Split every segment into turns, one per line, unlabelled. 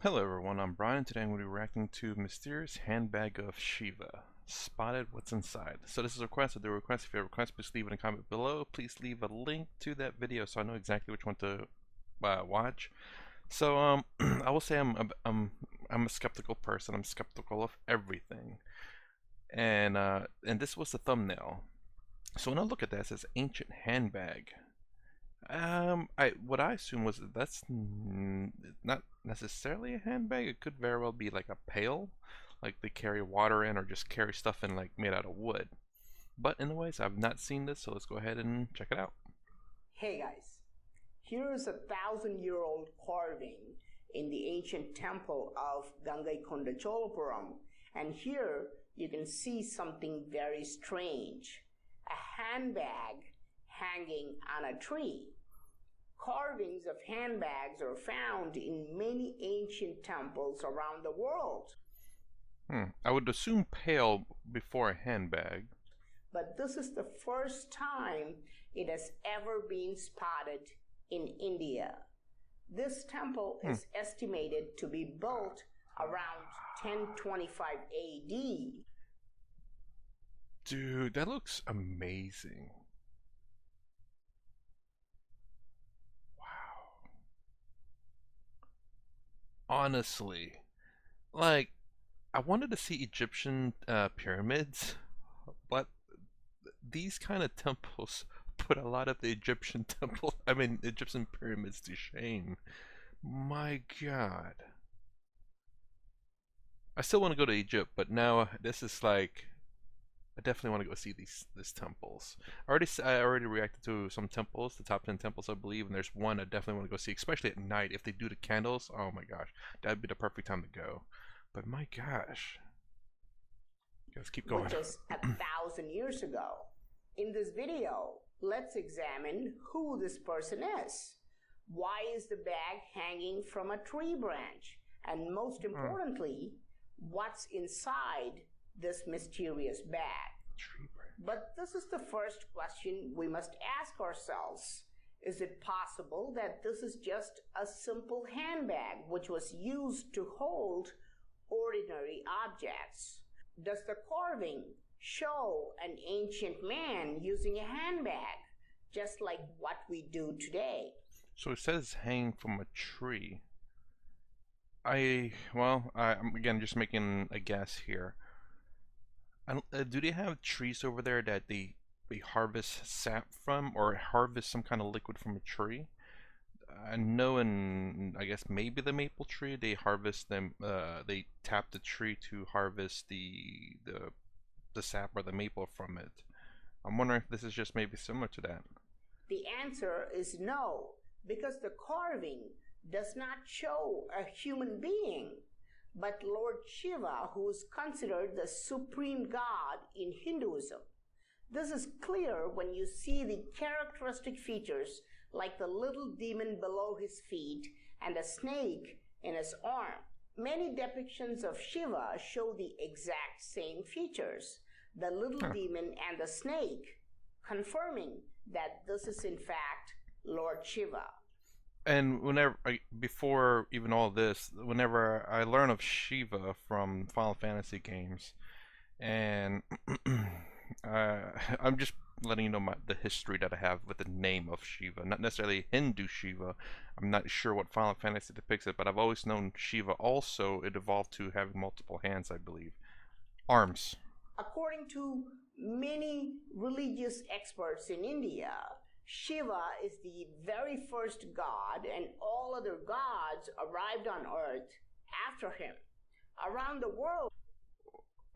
Hello everyone, I'm Brian. Today I'm going to be reacting to Mysterious Handbag of Shiva. Spotted what's inside. So this is a request. If there are requests, if you have a request, please leave it in a comment below. Please leave a link to that video so I know exactly which one to watch. So I will say I'm a skeptical person. I'm skeptical of everything. And this was the thumbnail. So when I look at that, it says ancient handbag. What I assume was not necessarily a handbag. It could very well be like a pail, like they carry water in, or just carry stuff in, like made out of wood. But anyways, I've not seen this, so let's go ahead and check it out.
Hey guys, here's a 1,000-year-old carving in the ancient temple of Gangaikonda Cholapuram, and here you can see something very strange, a handbag hanging on a tree. Carvings of handbags are found in many ancient temples around the world.
I would assume pail before a handbag.
But this is the first time it has ever been spotted in India. This temple is estimated to be built around 1025 AD.
Dude, that looks amazing. Wow. Honestly, like, I wanted to see Egyptian pyramids, but these kind of temples put a lot of the Egyptian pyramids to shame. My God. I still want to go to Egypt, but now this is like, I definitely want to go see these temples. I already reacted to some temples, the top 10 temples I believe, and there's one I definitely want to go see, especially at night. If they do the candles, oh my gosh, that'd be the perfect time to go. But my gosh, let's keep going.
Which is 1,000 years ago. In this video, let's examine who this person is. Why is the bag hanging from a tree branch? And most importantly, what's inside this mysterious bag? But this is the first question we must ask ourselves. Is it possible that this is just a simple handbag which was used to hold ordinary objects? Does the carving show an ancient man using a handbag, just like what we do today?
So it says hanging from a tree. I'm again just making a guess here. Do they have trees over there that they harvest sap from, or harvest some kind of liquid from a tree? I know I guess maybe the maple tree, they harvest them. They tap the tree to harvest the sap or the maple from it. I'm wondering if this is just maybe similar to that.
The answer is no, because the carving does not show a human being, but Lord Shiva, who is considered the supreme god in Hinduism. This is clear when you see the characteristic features like the little demon below his feet and a snake in his arm. Many depictions of Shiva show the exact same features, the little demon and the snake, confirming that this is in fact Lord Shiva.
And before even all this, whenever I learn of Shiva from Final Fantasy games, and I'm just letting you know the history that I have with the name of Shiva, not necessarily Hindu Shiva. I'm not sure what Final Fantasy depicts it, but I've always known Shiva also, it evolved to having multiple hands, I believe. Arms.
According to many religious experts in India, Shiva is the very first god, and all other gods arrived on earth after him. Around the world,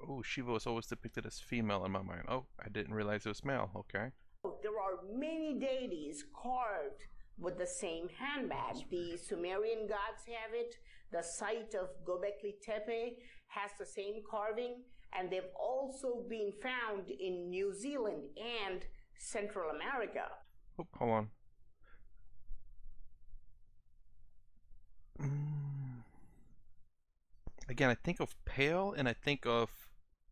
Oh, Shiva was always depicted as female in my mind. Oh, I didn't realize it was male. Okay.
there are many deities carved with the same handbag. The Sumerian gods have it. The site of Göbekli Tepe has the same carving, and they've also been found in New Zealand and Central America.
Oh, hold on. Again, I think of pale, and I think of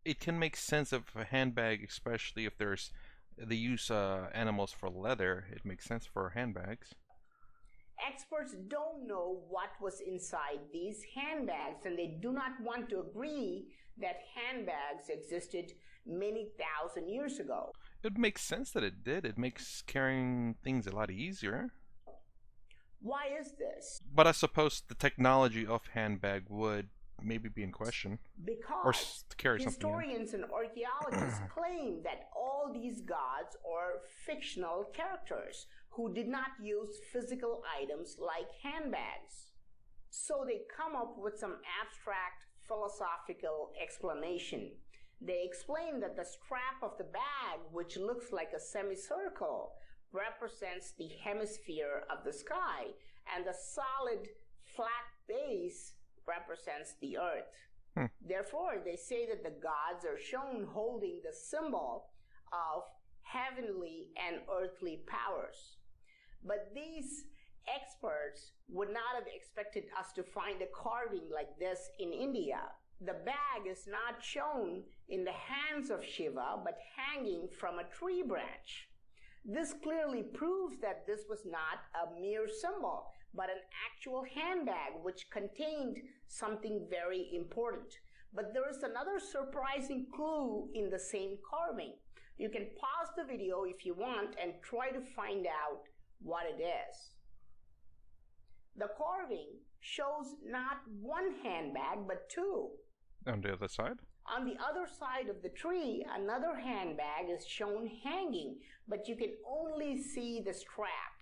it can make sense of a handbag, especially if they use animals for leather. It makes sense for handbags.
experts don't know what was inside these handbags, and they do not want to agree that handbags existed many thousand years ago.
It makes sense that it did. It makes carrying things a lot easier.
Why is this?
But I suppose the technology of handbag would maybe be in question. Or
Because
to carry something in.
historians and archaeologists claim that all these gods are fictional characters who did not use physical items like handbags. So they come up with some abstract philosophical explanation. They explain that the strap of the bag, which looks like a semicircle, represents the hemisphere of the sky, and the solid flat base represents the earth. Therefore, they say that the gods are shown holding the symbol of heavenly and earthly powers. But these experts would not have expected us to find a carving like this in India. The bag is not shown in the hands of Shiva, but hanging from a tree branch. This clearly proves that this was not a mere symbol, but an actual handbag which contained something very important. But there is another surprising clue in the same carving. You can pause the video if you want and try to find out what it is. The carving shows not one handbag but two.
On the other side?
On the other side of the tree, another handbag is shown hanging, but you can only see the strap.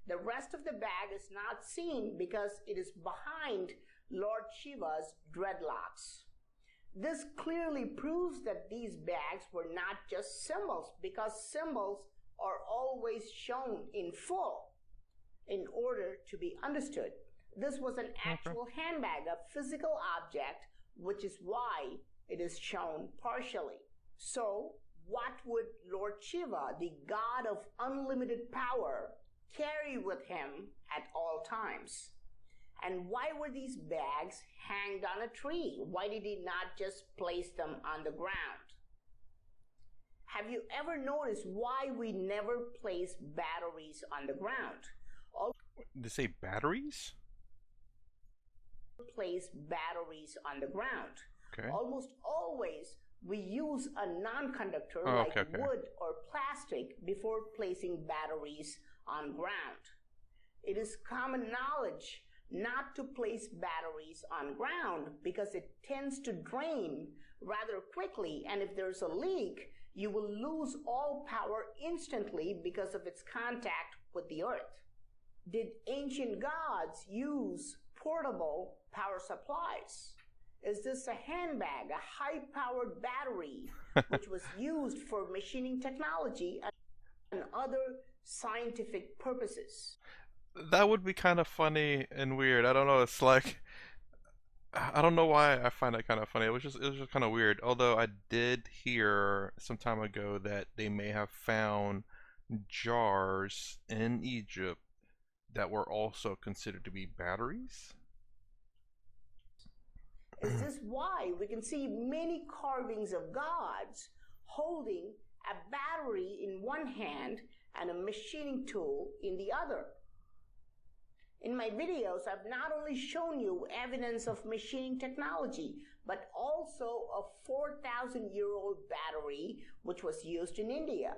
The rest of the bag is not seen because it is behind Lord Shiva's dreadlocks. This clearly proves that these bags were not just symbols, because symbols are always shown in full in order to be understood. This was an actual handbag, a physical object, which is why it is shown partially. So, what would Lord Shiva, the god of unlimited power, carry with him at all times? And why were these bags hanged on a tree? Why did he not just place them on the ground? Have you ever noticed why we never place batteries on the ground?
They say batteries?
Place batteries on the ground.
Okay.
Almost always we use a non-conductor like wood or plastic before placing batteries on ground. It is common knowledge not to place batteries on ground because it tends to drain rather quickly, and if there's a leak, you will lose all power instantly because of its contact with the earth. Did ancient gods use portable power supplies? Is this a handbag, a high-powered battery, which was used for machining technology and other scientific purposes?
That would be kind of funny and weird. I don't know. It's like, I don't know why I find that kind of funny. It was just kind of weird. Although I did hear some time ago that they may have found jars in Egypt that were also considered to be batteries.
Is this why we can see many carvings of gods holding a battery in one hand and a machining tool in the other? In my videos, I've not only shown you evidence of machining technology, but also a 4,000-year-old battery which was used in India.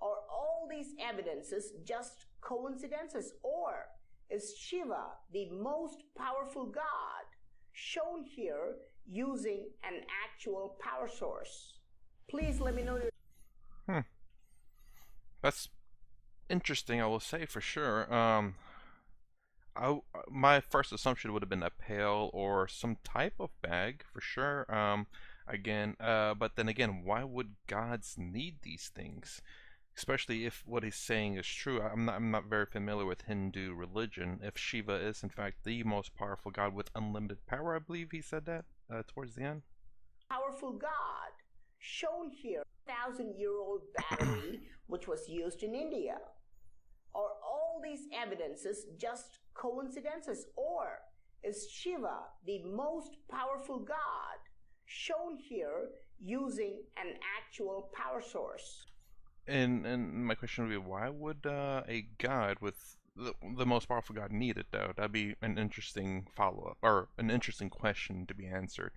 Are all these evidences just coincidences, or is Shiva, the most powerful god, shown here using an actual power source? Please let me know your...
That's interesting, I will say for sure. My first assumption would have been a pail or some type of bag for sure. But then again, why would gods need these things? Especially if what he's saying is true. I'm not very familiar with Hindu religion. If Shiva is in fact the most powerful god with unlimited power, I believe he said that towards the end.
Powerful god shown here, 1,000-year-old battery which was used in India. Are all these evidences just coincidences, or is Shiva, the most powerful god, shown here using an actual power source?
And my question would be, why would a god with the most powerful god needed, though? That'd be an interesting follow-up, or an interesting question to be answered.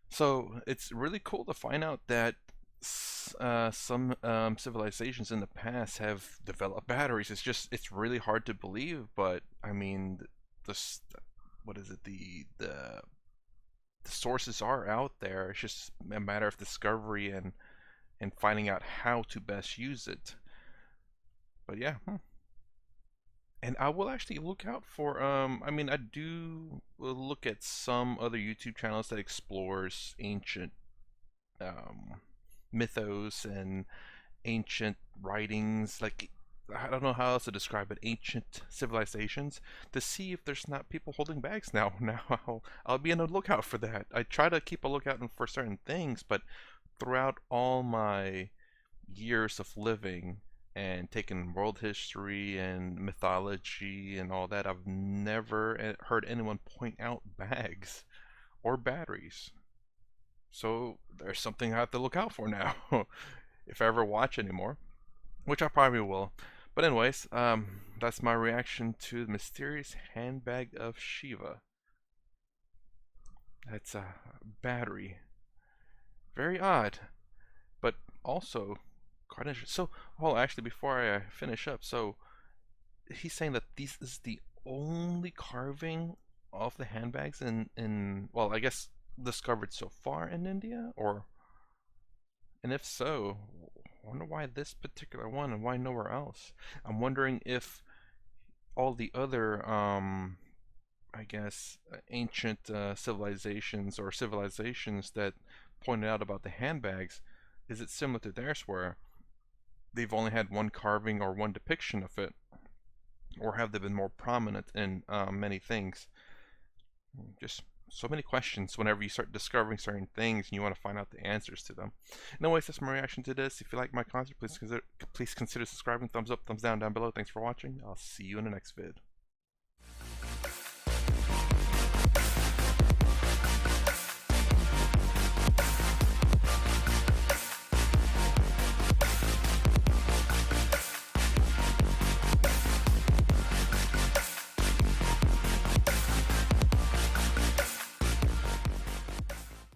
So it's really cool to find out that some civilizations in the past have developed batteries. It's really hard to believe, but I mean, this what is it? The sources are out there. It's just a matter of discovery and finding out how to best use it. But yeah, and I will actually look out for I mean, I do look at some other YouTube channels that explores ancient um mythos and ancient writings, like I don't know how else to describe it, ancient civilizations, to see if there's not people holding bags now. Now I'll be on the lookout for that. I try to keep a lookout for certain things, but throughout all my years of living and taking world history and mythology and all that, I've never heard anyone point out bags or batteries. So there's something I have to look out for now if I ever watch anymore, which I probably will. But anyways, that's my reaction to the mysterious handbag of Shiva. That's a battery. Very odd, but also quite interesting. So, well, actually, before I finish up, so he's saying that this is the only carving of the handbags in well, I guess discovered so far in India, or and if so, I wonder why this particular one and why nowhere else. I'm wondering if all the other I guess ancient civilizations or civilizations that pointed out about the handbags, is it similar to theirs where they've only had one carving or one depiction of it, or have they been more prominent in many things? Just so many questions whenever you start discovering certain things and you want to find out the answers to them. Anyways, that's my reaction to this. If you like my content, please consider subscribing. Thumbs up, thumbs down below. Thanks for watching. I'll see you in the next vid.